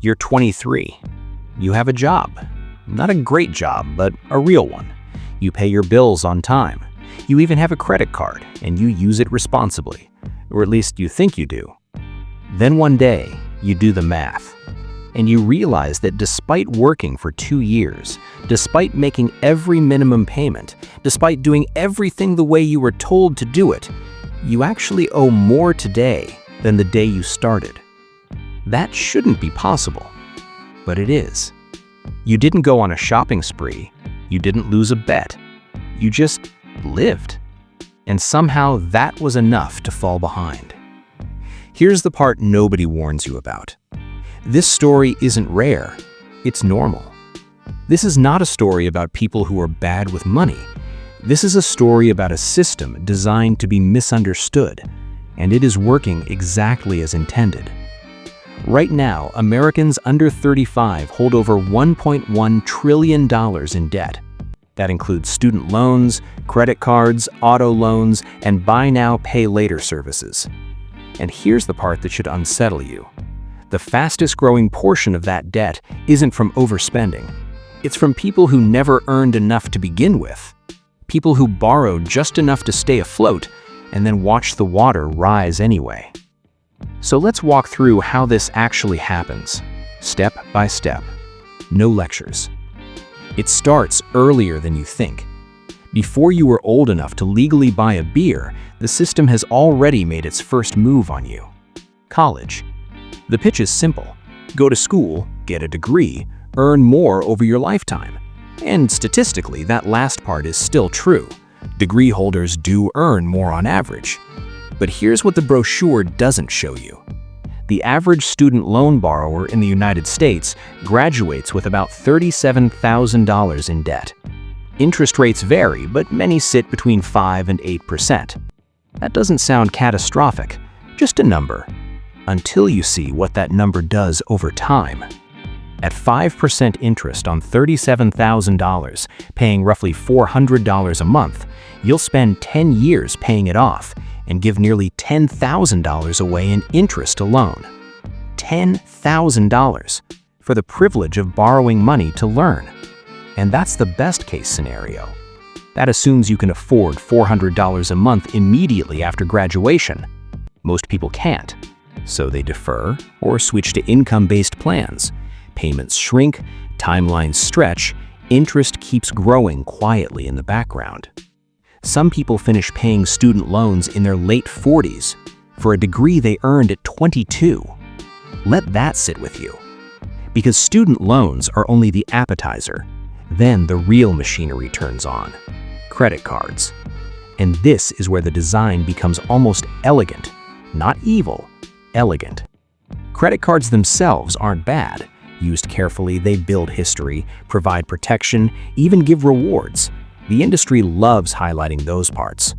You're 23. You have a job. Not a great job, but a real one. You pay your bills on time. You even have a credit card, and you use it responsibly. Or at least you think you do. Then one day, you do the math. And you realize that despite working for 2 years, despite making every minimum payment, despite doing everything the way you were told to do it, you actually owe more today than the day you started. That shouldn't be possible, but it is. You didn't go on a shopping spree. You didn't lose a bet. You just lived. And somehow that was enough to fall behind. Here's the part nobody warns you about. This story isn't rare, it's normal. This is not a story about people who are bad with money. This is a story about a system designed to be misunderstood, and it is working exactly as intended. Right now, Americans under 35 hold over $1.1 trillion in debt. That includes student loans, credit cards, auto loans, and buy now, pay later services. And here's the part that should unsettle you. The fastest growing portion of that debt isn't from overspending. It's from people who never earned enough to begin with. People who borrowed just enough to stay afloat and then watched the water rise anyway. So let's walk through how this actually happens, step by step. No lectures. It starts earlier than you think. Before you were old enough to legally buy a beer, the system has already made its first move on you. College. The pitch is simple. Go to school, get a degree, earn more over your lifetime. And statistically, that last part is still true. Degree holders do earn more on average. But here's what the brochure doesn't show you. The average student loan borrower in the United States graduates with about $37,000 in debt. Interest rates vary, but many sit between 5 and 8%. That doesn't sound catastrophic, just a number. Until you see what that number does over time. At 5% interest on $37,000, paying roughly $400 a month, you'll spend 10 years paying it off and give nearly $10,000 away in interest alone. $10,000 for the privilege of borrowing money to learn. And that's the best case scenario. That assumes you can afford $400 a month immediately after graduation. Most people can't. So they defer or switch to income-based plans. Payments shrink, timelines stretch, interest keeps growing quietly in the background. Some people finish paying student loans in their late 40s for a degree they earned at 22. Let that sit with you. Because student loans are only the appetizer. Then the real machinery turns on. Credit cards. And this is where the design becomes almost elegant, not evil. Elegant. Credit cards themselves aren't bad. Used carefully, they build history, provide protection, even give rewards. The industry loves highlighting those parts.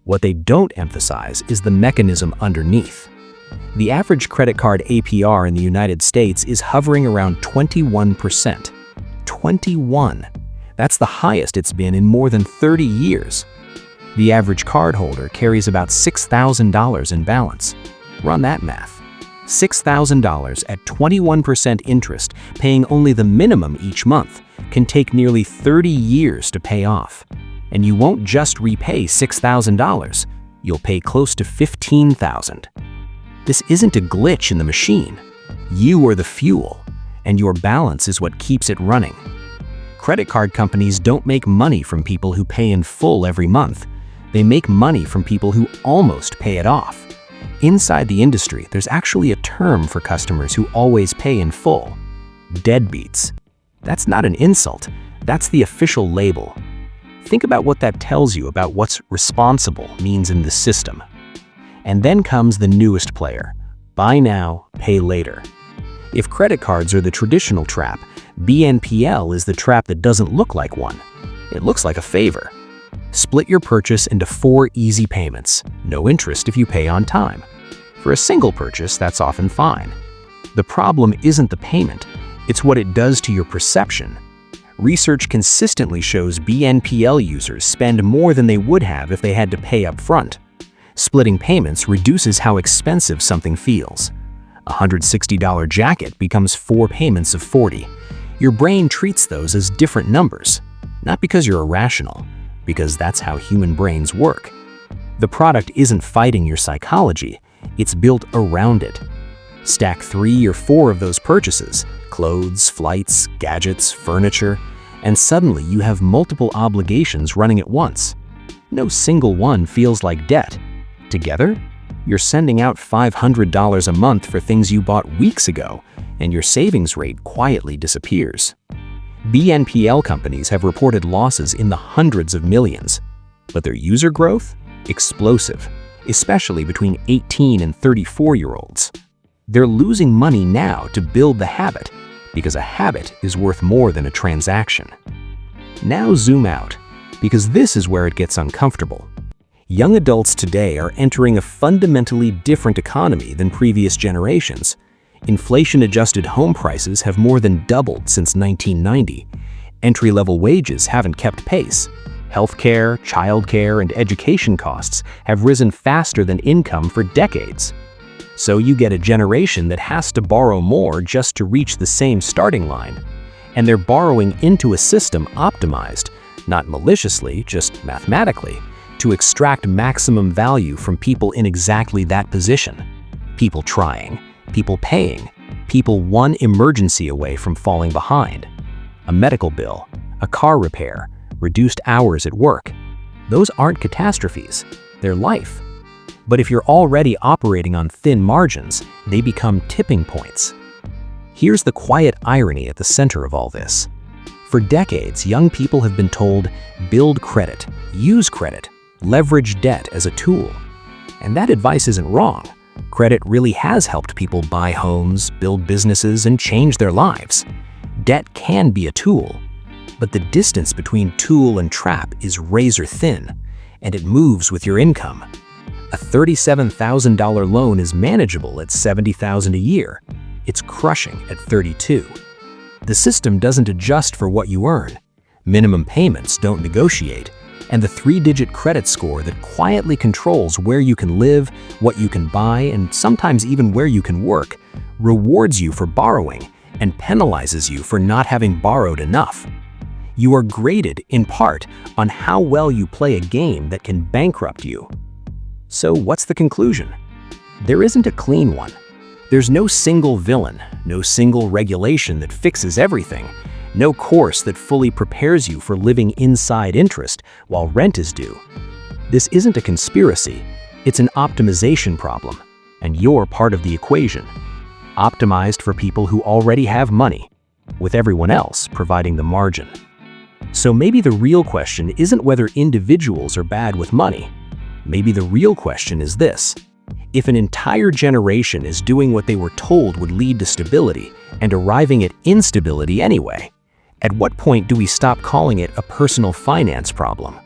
What they don't emphasize is the mechanism underneath. The average credit card APR in the United States is hovering around 21%. 21. That's the highest it's been in more than 30 years. The average cardholder carries about $6,000 in balance. Run that math. $6,000 at 21% interest, paying only the minimum each month, can take nearly 30 years to pay off. And you won't just repay $6,000, you'll pay close to $15,000. This isn't a glitch in the machine. You are the fuel, and your balance is what keeps it running. Credit card companies don't make money from people who pay in full every month. They make money from people who almost pay it off. Inside the industry, there's actually a term for customers who always pay in full. Deadbeats. That's not an insult. That's the official label. Think about what that tells you about what's responsible means in the system. And then comes the newest player. Buy now, pay later. If credit cards are the traditional trap, BNPL is the trap that doesn't look like one. It looks like a favor. Split your purchase into 4 easy payments. No interest if you pay on time. For a single purchase, that's often fine. The problem isn't the payment, it's what it does to your perception. Research consistently shows BNPL users spend more than they would have if they had to pay up front. Splitting payments reduces how expensive something feels. A $160 jacket becomes 4 payments of $40. Your brain treats those as different numbers, not because you're irrational, because that's how human brains work. The product isn't fighting your psychology, it's built around it. Stack 3 or 4 of those purchases, clothes, flights, gadgets, furniture, and suddenly you have multiple obligations running at once. No single one feels like debt. Together, you're sending out $500 a month for things you bought weeks ago, and your savings rate quietly disappears. BNPL companies have reported losses in the hundreds of millions, but their user growth? Explosive, especially between 18 and 34-year-olds. They're losing money now to build the habit, because a habit is worth more than a transaction. Now zoom out, because this is where it gets uncomfortable. Young adults today are entering a fundamentally different economy than previous generations. Inflation-adjusted home prices have more than doubled since 1990. Entry-level wages haven't kept pace. Healthcare, childcare, and education costs have risen faster than income for decades. So you get a generation that has to borrow more just to reach the same starting line. And they're borrowing into a system optimized, not maliciously, just mathematically, to extract maximum value from people in exactly that position. People trying, people paying, people one emergency away from falling behind. A medical bill, a car repair, reduced hours at work. Those aren't catastrophes, they're life. But if you're already operating on thin margins, they become tipping points. Here's the quiet irony at the center of all this. For decades, young people have been told, build credit, use credit, leverage debt as a tool. And that advice isn't wrong. Credit really has helped people buy homes, build businesses, and change their lives. Debt can be a tool, but the distance between tool and trap is razor thin, and it moves with your income. A $37,000 loan is manageable at $70,000 a year. It's crushing at $32,000. The system doesn't adjust for what you earn. Minimum payments don't negotiate, and the 3-digit credit score that quietly controls where you can live, what you can buy, and sometimes even where you can work, rewards you for borrowing and penalizes you for not having borrowed enough. You are graded, in part, on how well you play a game that can bankrupt you. So what's the conclusion? There isn't a clean one. There's no single villain, no single regulation that fixes everything, no course that fully prepares you for living inside interest while rent is due. This isn't a conspiracy, it's an optimization problem, and you're part of the equation. Optimized for people who already have money, with everyone else providing the margin. So maybe the real question isn't whether individuals are bad with money. Maybe the real question is this: if an entire generation is doing what they were told would lead to stability and arriving at instability anyway, at what point do we stop calling it a personal finance problem?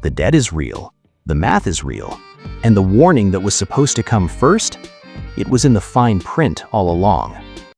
The debt is real, the math is real, and the warning that was supposed to come first, it was in the fine print all along.